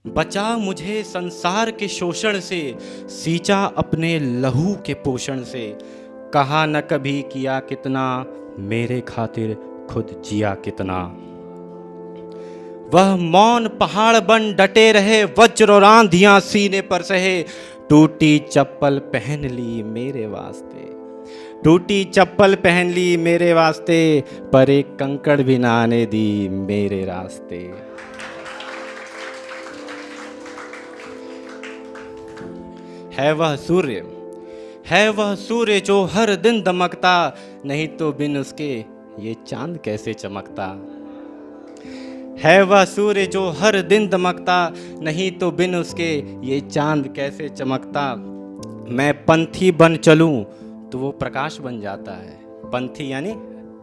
बचा मुझे संसार के शोषण से, सींचा अपने लहू के पोषण से। कहा न कभी किया कितना, मेरे खातिर खुद जिया कितना। वह मौन पहाड़ बन डटे रहे, वज्र और आंधियां सीने पर सहे। टूटी चप्पल पहन ली मेरे वास्ते, टूटी चप्पल पहन ली मेरे वास्ते, पर एक कंकड़ भी ना आने दी मेरे रास्ते। है वह सूर्य, है वह सूर्य जो हर दिन दमकता, नहीं तो बिन उसके ये चांद कैसे चमकता। है वह सूर्य जो हर दिन दमकता, नहीं तो बिन उसके ये चांद कैसे चमकता। मैं पंथी बन चलूं तो वो प्रकाश बन जाता है, पंथी यानी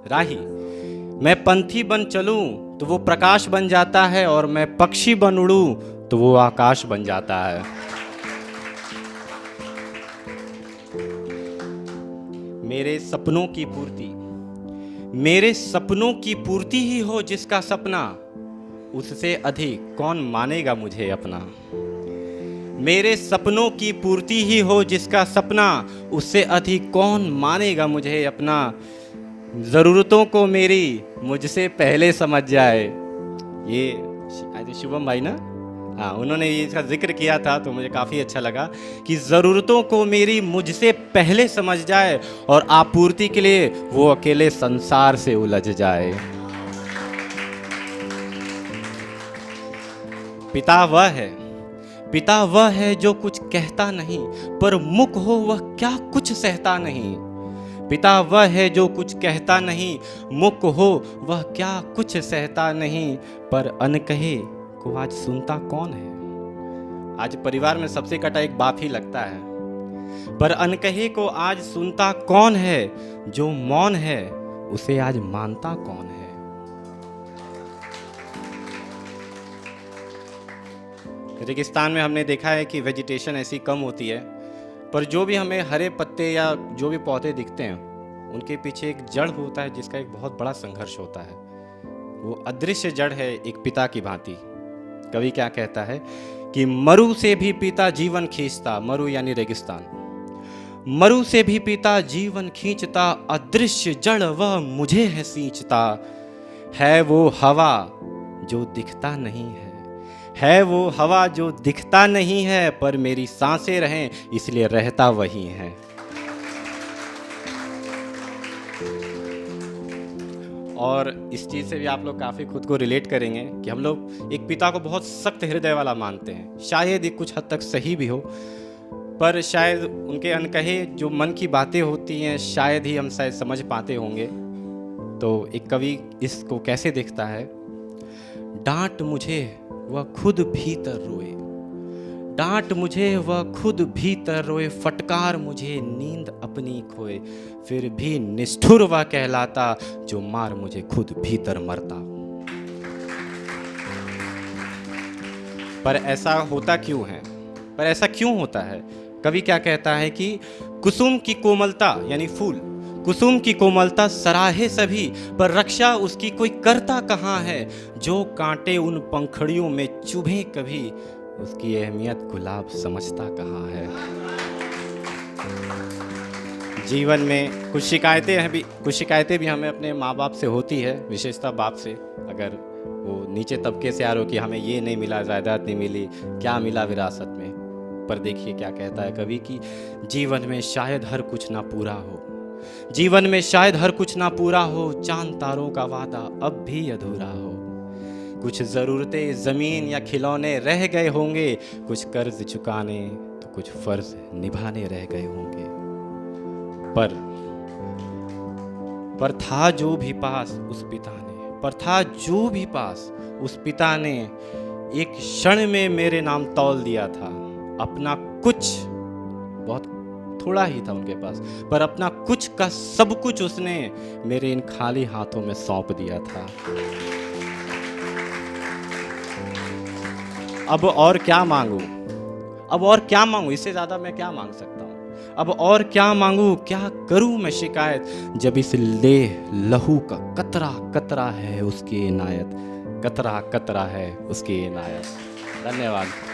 राही। मैं पंथी बन चलूं तो वो प्रकाश बन जाता है, और मैं पक्षी बन उड़ूं तो वो आकाश बन जाता है। मेरे सपनों की पूर्ति, मेरे सपनों की पूर्ति ही हो जिसका सपना, उससे अधिक कौन मानेगा मुझे अपना। मेरे सपनों की पूर्ति ही हो जिसका सपना, उससे अधिक कौन मानेगा मुझे अपना। ज़रूरतों को मेरी मुझसे पहले समझ जाए। ये शुभम भाई ना, हाँ, उन्होंने इसका जिक्र किया था तो मुझे काफ़ी अच्छा लगा कि ज़रूरतों को मेरी मुझसे पहले समझ जाए, और आपूर्ति के लिए वो अकेले संसार से उलझ जाए। पिता वह है, पिता वह है जो कुछ कहता नहीं, पर मुख हो वह क्या कुछ सहता नहीं। पिता वह है जो कुछ कहता नहीं, मुख हो वह क्या कुछ सहता नहीं, पर अनकहे को आज सुनता कौन है। आज परिवार में सबसे कटा एक बाप ही लगता है, पर अनकहे को आज सुनता कौन है। जो मौन है उसे आज मानता कौन है। रेगिस्तान में हमने देखा है कि वेजिटेशन ऐसी कम होती है, पर जो भी हमें हरे पत्ते या जो भी पौधे दिखते हैं, उनके पीछे एक जड़ होता है जिसका एक बहुत बड़ा संघर्ष होता है। वो अदृश्य जड़ है, एक पिता की भांति। कवि क्या कहता है कि मरु से भी पिता जीवन खींचता, मरु यानी रेगिस्तान, मरु से भी पिता जीवन खींचता, अदृश्य जड़ वह मुझे है सींचता। है वो हवा जो दिखता नहीं है वो हवा जो दिखता नहीं है, पर मेरी सांसें रहें इसलिए रहता वही है। और इस चीज़ से भी आप लोग काफ़ी खुद को रिलेट करेंगे कि हम लोग एक पिता को बहुत सख्त हृदय वाला मानते हैं। शायद ये कुछ हद तक सही भी हो, पर शायद उनके अनकहे जो मन की बातें होती हैं शायद ही हम शायद समझ पाते होंगे। तो एक कवि इसको कैसे देखता है, डांट मुझे वह खुद भीतर रोए, डांट मुझे वह खुद भीतर रोए, फटकार मुझे नींद अपनी खोए, फिर भी निष्ठुर वह कहलाता जो मार मुझे खुद भीतर मरता। पर ऐसा होता क्यों है, पर ऐसा क्यों होता है। कवि क्या कहता है कि कुसुम की कोमलता यानी फूल, कुसुम की कोमलता सराहे सभी, पर रक्षा उसकी कोई करता कहाँ है। जो कांटे उन पंखड़ियों में चुभे कभी, उसकी अहमियत गुलाब समझता कहाँ है। जीवन में कुछ शिकायतें भी हमें अपने माँ बाप से होती है, विशेषतः बाप से। अगर वो नीचे तबके से आ रहे हो कि हमें ये नहीं मिला, जायदाद नहीं मिली, क्या मिला विरासत में। पर देखिए क्या कहता है कवि कि जीवन में शायद हर कुछ ना पूरा हो, जीवन में शायद हर कुछ ना पूरा हो, चांद तारों का वादा अब भी अधूरा हो। कुछ ज़रूरतें ज़मीन या खिलौने रह गए होंगे, कुछ कर्ज चुकाने तो कुछ फर्ज निभाने रह गए होंगे। पर था जो भी पास उस पिता ने, पर था जो भी पास उस पिता ने, एक क्षण में मेरे नाम तौल दिया था। अपना कुछ, बहुत थोड़ा ही था उनके पास, पर अपना कुछ का सब कुछ उसने मेरे इन खाली हाथों में सौंप दिया था। अब और क्या मांगू, अब और क्या मांगू, इससे ज्यादा मैं क्या मांग सकता हूँ। अब और क्या मांगू, क्या करूँ मैं शिकायत, जब इस लेह लहू का कतरा कतरा है उसकी इनायत, कतरा कतरा है उसकी इनायत। धन्यवाद।